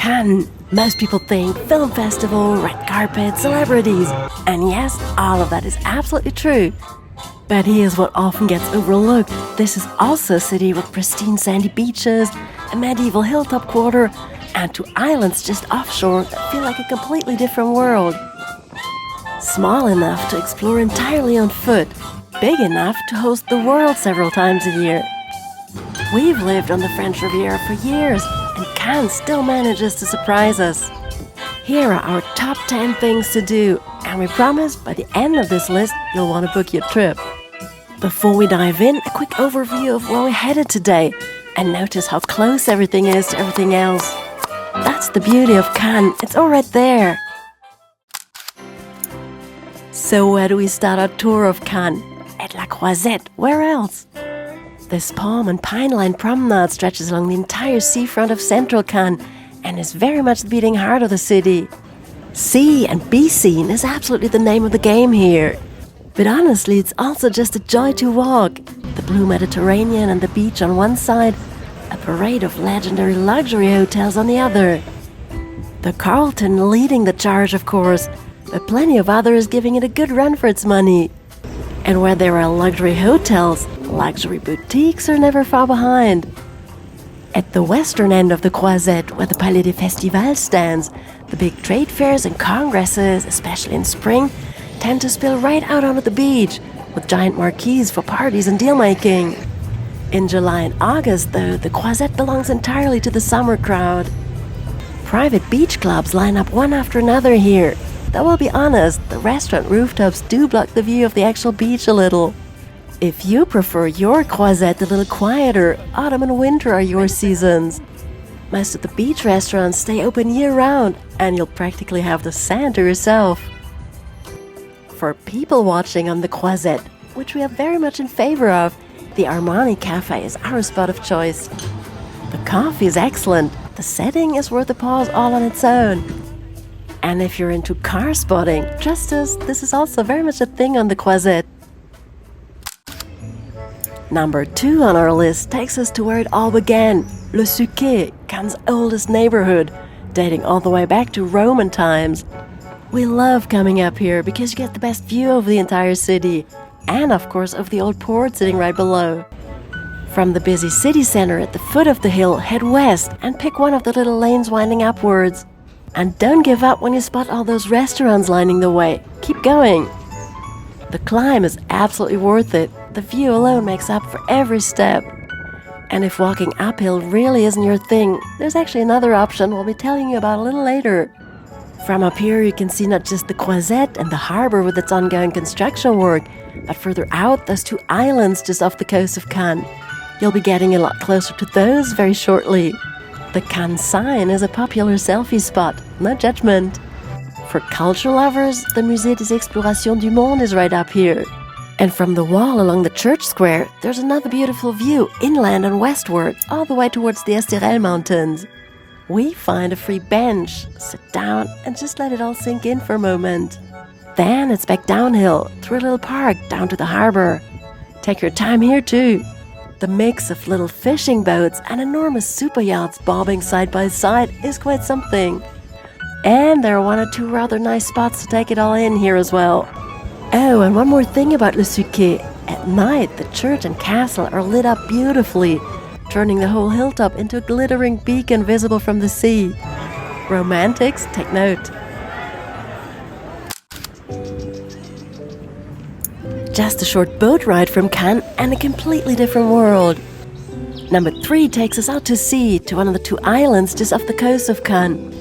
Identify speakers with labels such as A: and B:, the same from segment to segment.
A: Cannes. Most people think film festival, red carpet, celebrities. And yes, all of that is absolutely true. But here's what often gets overlooked. This is also a city with pristine sandy beaches, a medieval hilltop quarter, and 2 islands just offshore that feel like a completely different world. Small enough to explore entirely on foot, big enough to host the world several times a year. We've lived on the French Riviera for years, and Cannes still manages to surprise us. Here are our top 10 things to do, and we promise by the end of this list you'll want to book your trip. Before we dive in, a quick overview of where we're headed today, and notice how close everything is to everything else. That's the beauty of Cannes, it's all right there. So where do we start our tour of Cannes? At La Croisette, where else? This palm and pine-lined promenade stretches along the entire seafront of central Cannes and is very much the beating heart of the city. See and be seen is absolutely the name of the game here. But honestly, it's also just a joy to walk. The blue Mediterranean and the beach on one side, a parade of legendary luxury hotels on the other. The Carlton leading the charge, of course, but plenty of others giving it a good run for its money. And where there are luxury hotels, luxury boutiques are never far behind. At the western end of the Croisette, where the Palais des Festivals stands, the big trade fairs and congresses, especially in spring, tend to spill right out onto the beach, with giant marquees for parties and deal-making. In July and August, though, the Croisette belongs entirely to the summer crowd. Private beach clubs line up one after another here. Though I'll be honest, the restaurant rooftops do block the view of the actual beach a little. If you prefer your Croisette a little quieter, autumn and winter are your seasons. Most of the beach restaurants stay open year-round, and you'll practically have the sand to yourself. For people watching on the Croisette, which we are very much in favor of, the Armani Cafe is our spot of choice. The coffee is excellent, the setting is worth a pause all on its own. And if you're into car spotting, trust us, this is also very much a thing on the Croisette. Number 2 on our list takes us to where it all began, Le Suquet, Cannes' oldest neighborhood, dating all the way back to Roman times. We love coming up here because you get the best view of the entire city, and of course of the old port sitting right below. From the busy city center at the foot of the hill, head west and pick one of the little lanes winding upwards. And don't give up when you spot all those restaurants lining the way. Keep going. The climb is absolutely worth it. The view alone makes up for every step. And if walking uphill really isn't your thing, there's actually another option we'll be telling you about a little later. From up here you can see not just the Croisette and the harbor with its ongoing construction work, but further out those 2 islands just off the coast of Cannes. You'll be getting a lot closer to those very shortly. The Cannes sign is a popular selfie spot, no judgment. For culture lovers, the Musée des Explorations du Monde is right up here. And from the wall along the church square, there's another beautiful view inland and westward, all the way towards the 𝘃𝗶𝗱𝗲 Mountains. We find a free bench, sit down, and just let it all sink in for a moment. Then it's back downhill, through a little park, down to the harbor. Take your time here too. The mix of little fishing boats and enormous super yachts bobbing side by side is quite something. And there are 1 or 2 rather nice spots to take it all in here as well. Oh, and one more thing about Le Suquet. At night, the church and castle are lit up beautifully, turning the whole hilltop into a glittering beacon visible from the sea. Romantics, take note. Just a short boat ride from Cannes and a completely different world. Number 3 takes us out to sea, to one of the 2 islands just off the coast of Cannes.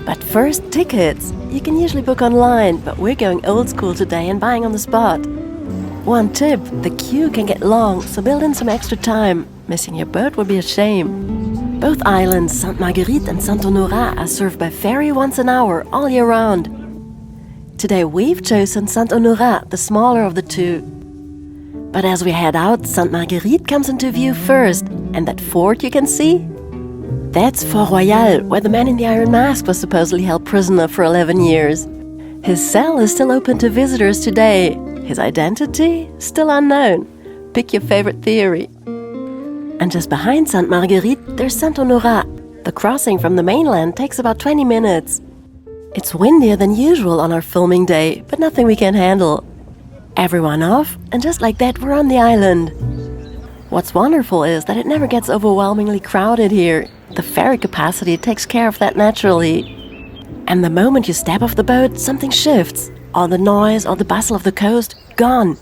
A: But first, tickets. You can usually book online, but we're going old school today and buying on the spot. One tip, the queue can get long, so build in some extra time. Missing your boat would be a shame. Both islands, Sainte-Marguerite and Saint-Honorat, are served by ferry once an hour, all year round. Today we've chosen Saint-Honorat, the smaller of the 2. But as we head out, Sainte-Marguerite comes into view first, and that fort you can see? That's Fort Royal, where the man in the Iron Mask was supposedly held prisoner for 11 years. His cell is still open to visitors today. His identity? Still unknown. Pick your favorite theory. And just behind Sainte-Marguerite, there's Saint-Honorat, The crossing from the mainland takes about 20 minutes. It's windier than usual on our filming day, but nothing we can handle. Everyone off, and just like that, we're on the island. What's wonderful is that it never gets overwhelmingly crowded here. The ferry capacity takes care of that naturally. And the moment you step off the boat, something shifts. All the noise, all the bustle of the coast, gone.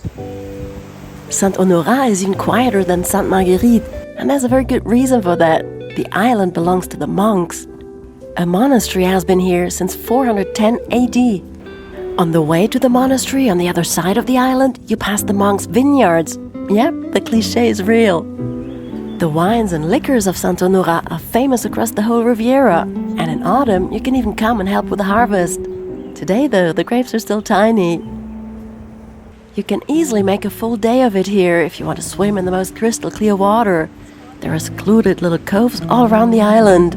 A: Saint-Honorat is even quieter than Sainte-Marguerite, and there's a very good reason for that. The island belongs to the monks. A monastery has been here since 410 AD. On the way to the monastery on the other side of the island, you pass the monks' vineyards. Yep, the cliché is real. The wines and liquors of Saint-Honorat are famous across the whole Riviera, and in autumn you can even come and help with the harvest. Today though, the grapes are still tiny. You can easily make a full day of it here if you want to swim in the most crystal clear water. There are secluded little coves all around the island.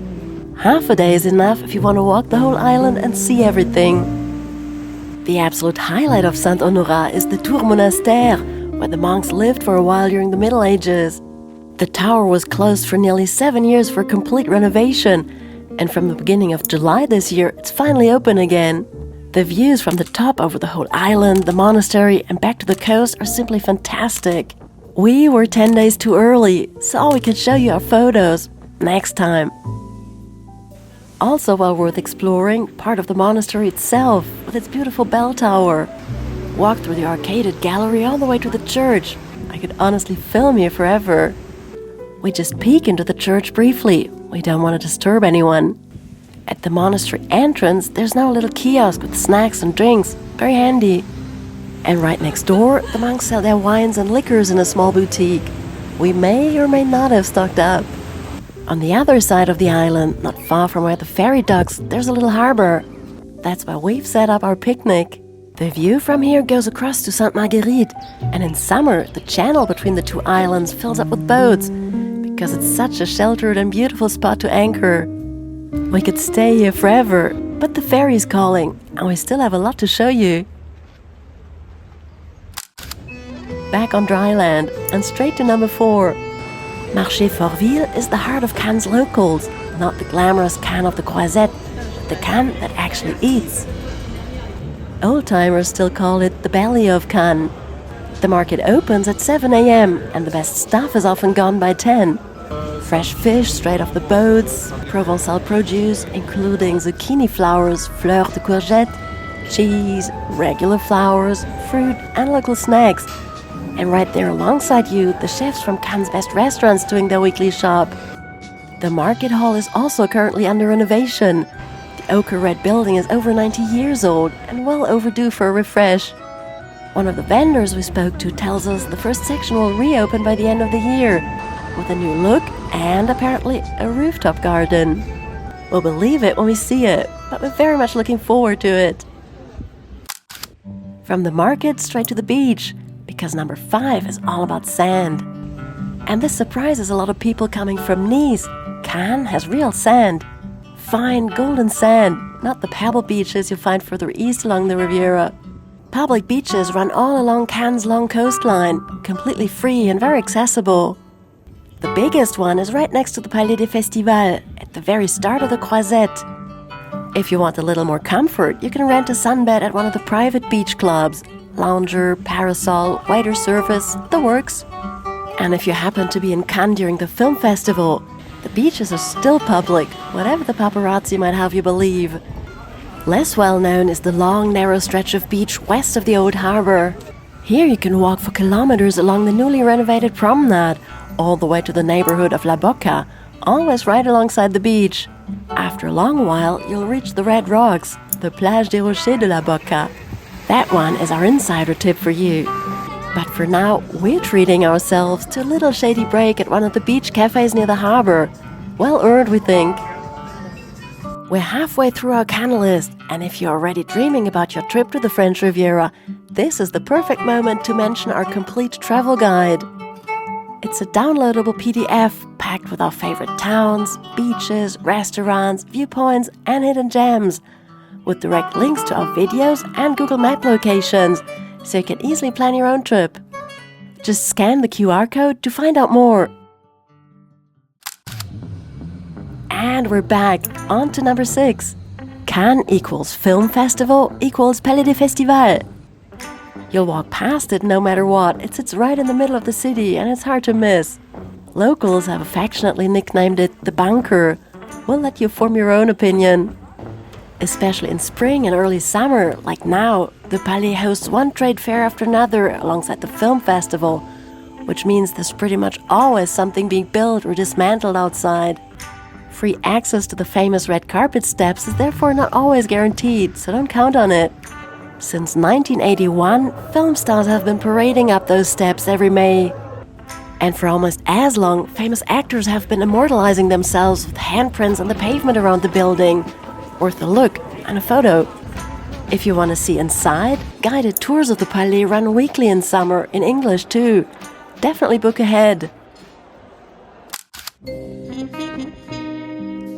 A: Half a day is enough if you want to walk the whole island and see everything. The absolute highlight of Saint-Honorat is the Tour Monastère, where the monks lived for a while during the Middle Ages. The tower was closed for nearly 7 years for complete renovation, and from the beginning of July this year, it's finally open again. The views from the top over the whole island, the monastery, and back to the coast are simply fantastic. We were 10 days too early, so we could show you our photos next time. Also well worth exploring, part of the monastery itself, with its beautiful bell tower. Walk through the arcaded gallery all the way to the church. I could honestly film here forever. We just peek into the church briefly. We don't want to disturb anyone. At the monastery entrance, there's now a little kiosk with snacks and drinks. Very handy. And right next door, the monks sell their wines and liquors in a small boutique. We may or may not have stocked up. On the other side of the island, not far from where the ferry docks, there's a little harbor. That's where we've set up our picnic. The view from here goes across to Sainte-Marguerite, and in summer, the channel between the two islands fills up with boats, because it's such a sheltered and beautiful spot to anchor. We could stay here forever, but the ferry's calling, and we still have a lot to show you. Back on dry land, and straight to number 4. Marché Forville is the heart of Cannes locals, not the glamorous Cannes of the Croisette, but the Cannes that actually eats. Old-timers still call it the belly of Cannes. The market opens at 7 a.m. and the best stuff is often gone by 10. Fresh fish straight off the boats, Provençal produce including zucchini flowers, fleurs de courgette, cheese, regular flowers, fruit and local snacks. And right there alongside you, the chefs from Cannes' best restaurants doing their weekly shop. The market hall is also currently under renovation. The ochre red building is over 90 years old and well overdue for a refresh. One of the vendors we spoke to tells us the first section will reopen by the end of the year, with a new look and apparently a rooftop garden. We'll believe it when we see it, but we're very much looking forward to it. From the market straight to the beach, because number 5 is all about sand. And this surprises a lot of people coming from Nice. Cannes has real sand. Fine golden sand, not the pebble beaches you find further east along the Riviera. Public beaches run all along Cannes' long coastline, completely free and very accessible. The biggest one is right next to the Palais des Festivals, at the very start of the Croisette. If you want a little more comfort, you can rent a sunbed at one of the private beach clubs. Lounger, parasol, waiter service, the works. And if you happen to be in Cannes during the film festival, the beaches are still public, whatever the paparazzi might have you believe. Less well known is the long, narrow stretch of beach west of the old harbor. Here you can walk for kilometers along the newly renovated promenade, all the way to the neighborhood of La Boca, always right alongside the beach. After a long while, you'll reach the red rocks, the Plage des Rochers de La Boca. That one is our insider tip for you. But for now, we're treating ourselves to a little shady break at one of the beach cafes near the harbor. Well earned, we think. We're halfway through our Cannes list, and if you're already dreaming about your trip to the French Riviera, this is the perfect moment to mention our complete travel guide. It's a downloadable PDF packed with our favorite towns, beaches, restaurants, viewpoints, and hidden gems, with direct links to our videos and Google Map locations, so you can easily plan your own trip. Just scan the QR code to find out more. And we're back. On to number 6. Cannes equals film festival equals Palais des Festivals. You'll walk past it no matter what. It sits right in the middle of the city and it's hard to miss. Locals have affectionately nicknamed it the bunker. We'll let you form your own opinion. Especially in spring and early summer, like now, the Palais hosts one trade fair after another alongside the film festival, which means there's pretty much always something being built or dismantled outside. Free access to the famous red carpet steps is therefore not always guaranteed, so don't count on it. Since 1981, film stars have been parading up those steps every May. And for almost as long, famous actors have been immortalizing themselves with handprints on the pavement around the building. Worth a look and a photo. If you want to see inside, guided tours of the Palais run weekly in summer, in English too. Definitely book ahead.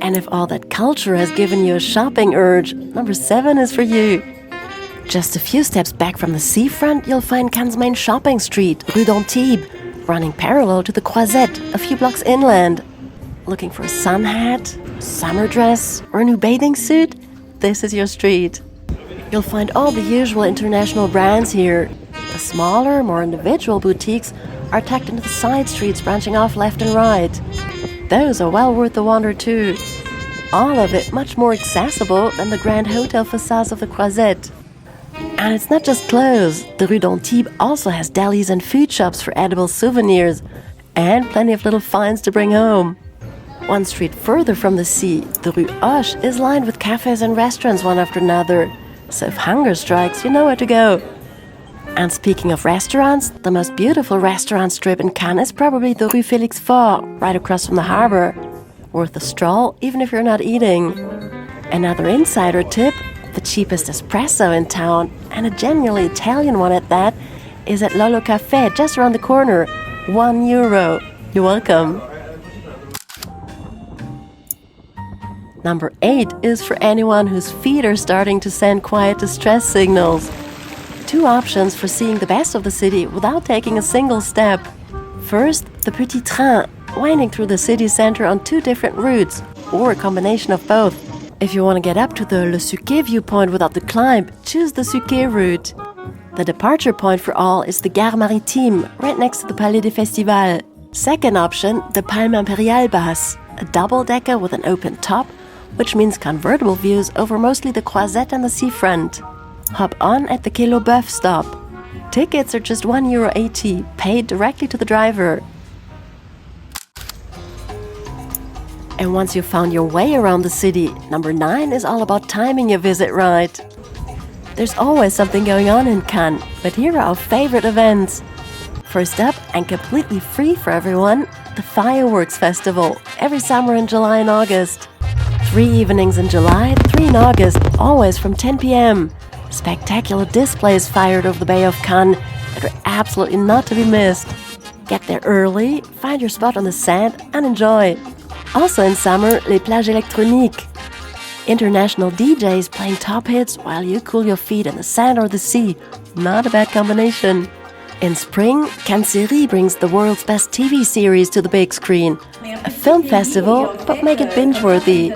A: And if all that culture has given you a shopping urge, number 7 is for you. Just a few steps back from the seafront, you'll find Cannes' main shopping street, Rue d'Antibes, running parallel to the Croisette, a few blocks inland. Looking for a sun hat, summer dress, or a new bathing suit? This is your street. You'll find all the usual international brands here. The smaller, more individual boutiques are tucked into the side streets branching off left and right. Those are well worth the wander too. All of it much more accessible than the grand hotel facades of the Croisette. And it's not just clothes. The Rue d'Antibes also has delis and food shops for edible souvenirs, and plenty of little finds to bring home. One street further from the sea, the Rue Hoche is lined with cafes and restaurants one after another. So if hunger strikes, you know where to go. And speaking of restaurants, the most beautiful restaurant strip in Cannes is probably the Rue Félix-Faure, right across from the harbor. Worth a stroll, even if you're not eating. Another insider tip, the cheapest espresso in town, and a genuinely Italian one at that, is at Lolo Café, just around the corner. €1. You're welcome. Number 8 is for anyone whose feet are starting to send quiet distress signals. 2 options for seeing the best of the city without taking a single step. First, the Petit Train, winding through the city center on 2 different routes, or a combination of both. If you want to get up to the Suquet viewpoint without the climb, choose the Suquet route. The departure point for all is the Gare Maritime, right next to the Palais des Festivals. Second option, the 𝘃𝗵𝗶𝗀 bus, a double-decker with an open top, which means convertible views over mostly the Croisette and the seafront. Hop on at the 𝘃𝗶𝗱𝗲 stop. Tickets are just €1.80, paid directly to the driver. And once you've found your way around the city, number 9 is all about timing your visit right. There's always something going on in Cannes, but here are our favorite events. First up, and completely free for everyone, the Fireworks Festival, every summer in July and August. 3 evenings in July, 3 in August, always from 10 p.m. Spectacular displays fired over the Bay of Cannes that are absolutely not to be missed. Get there early, find your spot on the sand, and enjoy. Also in summer, les plages électroniques. International DJs playing top hits while you cool your feet in the sand or the sea. Not a bad combination. In spring, 𝘃𝗶𝗀𝗲 brings the world's best TV series to the big screen. A film festival, but make it binge-worthy.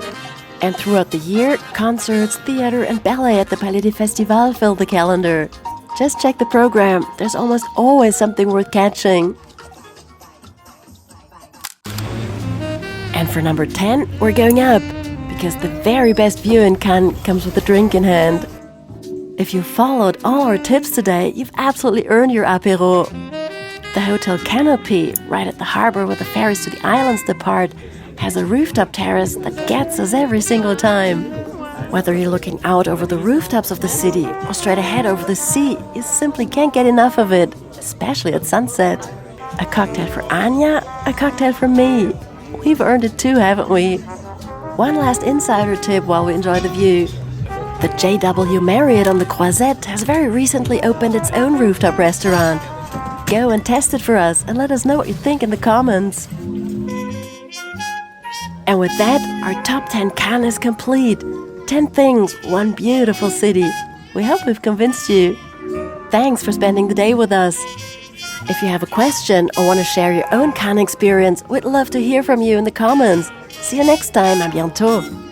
A: And throughout the year, concerts, theater and ballet at the Palais des Festivals fill the calendar. Just check the program, there's almost always something worth catching. And for number 10, we're going up, because the very best view in Cannes comes with a drink in hand. If you followed all our tips today, you've absolutely earned your apéro. The Hotel Canopy, right at the harbor where the ferries to the islands depart, has a rooftop terrace that gets us every single time. Whether you're looking out over the rooftops of the city or straight ahead over the sea, you simply can't get enough of it, especially at sunset. A cocktail for Anja, a cocktail for me. We've earned it too, haven't we? One last insider tip while we enjoy the view. The JW Marriott on the Croisette has very recently opened its own rooftop restaurant. Go and test it for us and let us know what you think in the comments. And with that, our top 10 Cannes is complete. 10 things, one beautiful city. We hope we've convinced you. Thanks for spending the day with us. If you have a question or want to share your own Cannes experience, we'd love to hear from you in the comments. See you next time, à bientôt!